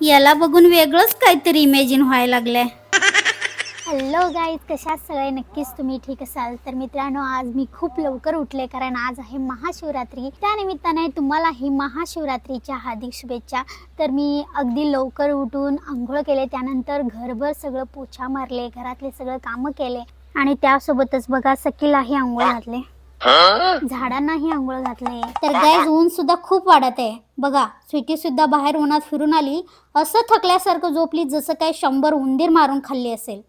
याला बघून वेगळंच काहीतरी इमॅजिन व्हायला लागलंय. हॅलो गाईज, कशात सगळे नक्कीच तुम्ही ठीक असाल. तर मित्रांनो, आज मी खूप लवकर उठले कारण आज आहे महाशिवरात्री. त्यानिमित्ताने तुम्हाला ही महाशिवरात्रीच्या हार्दिक शुभेच्छा. तर मी अगदी लवकर उठून आंघोळ केले, त्यानंतर घरभर सगळं पोछा मारले, घरातले सगळं कामं केले आणि त्यासोबतच बघा सकीलाही आंघोळ घातले, झाडांनाही आंघोळ घातले. तर गाईज ऊन सुद्धा खूप वाढत आहे. बघा स्वीटी सुद्धा बाहेर उन्हात फिरून आली, असं थकल्यासारखं झोपली जसं काही 100 उंदीर मारून खाल्ली असेल.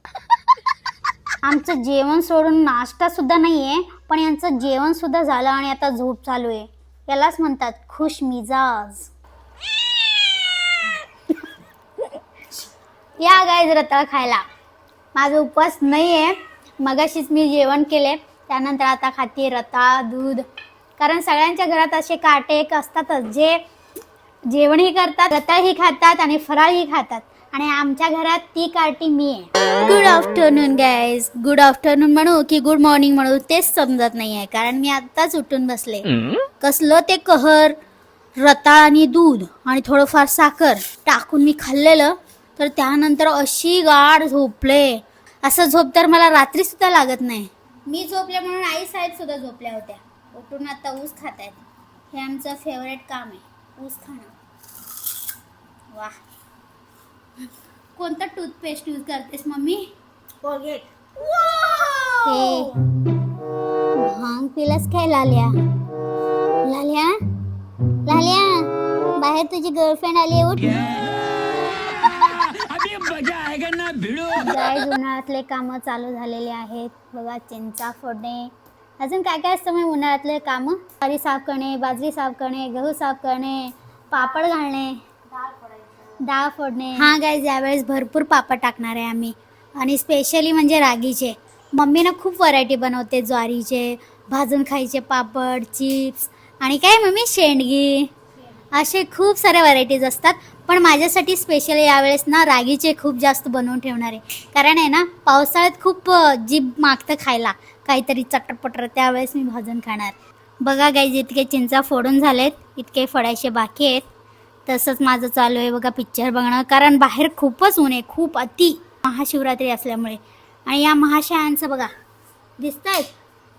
आमचं जेवण सोडून नाश्ता सुद्धा नाहीये, पण यांचं जेवण सुद्धा झालं आणि आता झोप चालू आहे. यालाच म्हणतात खुश मिजाज. या गाईज रताळ खायला. माझा उपवास नाहीये, मगाशीच मी जेवण केले, त्यानंतर आता खाते रताळ दूध. कारण सगळ्यांच्या घरात असे काटे एक असतातच, जे जेवणही करतात, रताळही खातात आणि फराळही खातात, आणि आमच्या घरात ती कार्टी मी आहे. Good afternoon guys. Good afternoon म्हणू की गुड मॉर्निंग म्हणू तेच समजत नाही आहे, कारण मी आत्ताच उठून बसले. कसलं ते कहर रताळ आणि दूध आणि थोडंफार साखर टाकून मी खाल्लेलं, तर त्यानंतर अशी गाढ झोपले. असं झोप तर मला रात्री सुद्धा लागत नाही. मी झोपले म्हणून आई साहेब सुद्धा झोपल्या होत्या. उठून आता ऊस खात आहेत. हे आमचं फेवरेट काम आहे, ऊस खाणं. वा, कोणता टूथपेस्ट यूज करतेस मम्मी? कोलगेट. हे भांग पिलास काय लाल्या? लाल्या लाल्या, बाहेर तुझी गर्लफ्रेंड आली, उठ. गाईज उन्हाळ्यातले कामं चालू झालेले आहेत. बघा चिंचा फोडणे, अजून काय काय असतं मग उन्हाळ्यातले कामं? ज्वारी साफ करणे, बाजरी साफ करणे, गहू साफ करणे, पापड घालणे, डाळ फोडणे. हा गाईज, यावेळेस भरपूर पापड टाकणार आहे आम्ही, आणि स्पेशली म्हणजे रागीचे. मम्मीनं खूप व्हरायटी बनवते, ज्वारीचे भाजून खायचे पापड, चिप्स आणि काय मम्मी शेंडगी, असे खूप साऱ्या व्हरायटीज असतात. पण माझ्यासाठी स्पेशली यावेळेस ना रागीचे खूप जास्त बनवून ठेवणार आहे, कारण आहे ना पावसाळ्यात खूप जीभ मागतं खायला काहीतरी चटरपटर, त्यावेळेस मी भाजून खाणार. बघा गाईज, इतके चिंचा फोडून झालेत, इतके फोडायचे बाकी आहेत. तसंच माझं चालू आहे बघा पिक्चर बघणं, कारण बाहेर खूपच ऊन आहे, खूप अति, महाशिवरात्री असल्यामुळे. आणि या महाशयांचं बघा दिसत आहेत,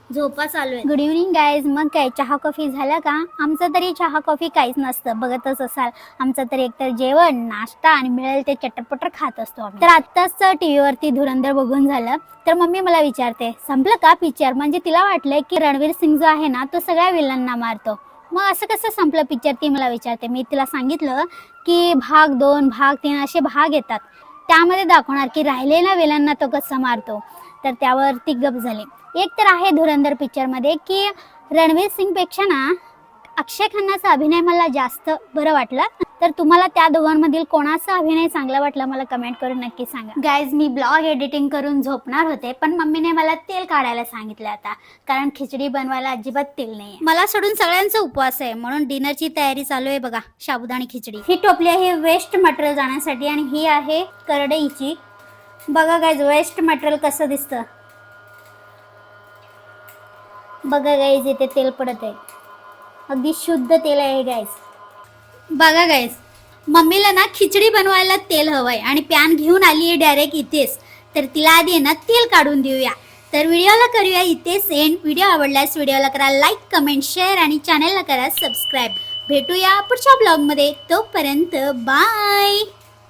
झोपा चालू आहे. Good evening guys. मग काय चहा कॉफी झाला का? आमचं तरी चहा कॉफी काहीच नसतं, बघतच असाल. आमचं तरी एकतर जेवण, नाश्ता आणि मिळेल ते चटरपटर खात असतो आम्ही. तर आत्ताच टीव्हीवरती धुरंधर बघून झालं, तर मम्मी मला विचारते संपलं का पिक्चर? म्हणजे तिला वाटलंय की रणवीर सिंग जो आहे ना तो सगळ्या विलनना मारतो. मग असं कसं संपलं पिक्चर, ती मला विचारते. मी तिला सांगितलं की भाग 2, भाग 3 असे भाग येतात, त्यामध्ये दाखवणार की राहिलेल्या विलनना तो कसं मारतो. तर त्यावर ती गप झाली. एक तर आहे धुरंधर पिक्चरमध्ये की रणवीर सिंगपेक्षा ना अक्षय खन्नाचा अभिनय मला जास्त बरं वाटलं. तर तुम्हाला त्या दोघांमधील कोणाचा अभिनय चांगला वाटला मला कमेंट करून नक्की सांगा. गाईज, मी ब्लॉग एडिटिंग करून झोपणार होते, पण मम्मीने मला तेल काढायला सांगितलं आता, कारण खिचडी बनवायला अजिबात तेल नाही. मला सोडून सगळ्यांचा उपवास आहे, म्हणून डिनरची तयारी चालू आहे. बघा साबुदाणी खिचडी. ही टोपली आहे वेस्ट मटेरियल जाण्यासाठी, आणि ही आहे करडईची. बघा गाईज वेस्ट मटेरियल कसं दिसतं. बघा गाईज, इथे तेल पडत आहे, अगदी शुद्ध तेल आहे गाईज. बघा गाईज, मम्मीला ना खिचडी बनवायला तेल हवंय आणि पॅन घेऊन आली आहे डायरेक्ट इथेच. तर तिला आधी ना तेल काढून देऊया. तर व्हिडिओला करूया इथेच एंड. व्हिडिओ आवडल्यास व्हिडिओला करा लाईक, कमेंट, शेअर आणि चॅनलला करा सबस्क्राईब. भेटूया पुढच्या ब्लॉगमध्ये, तोपर्यंत बाय.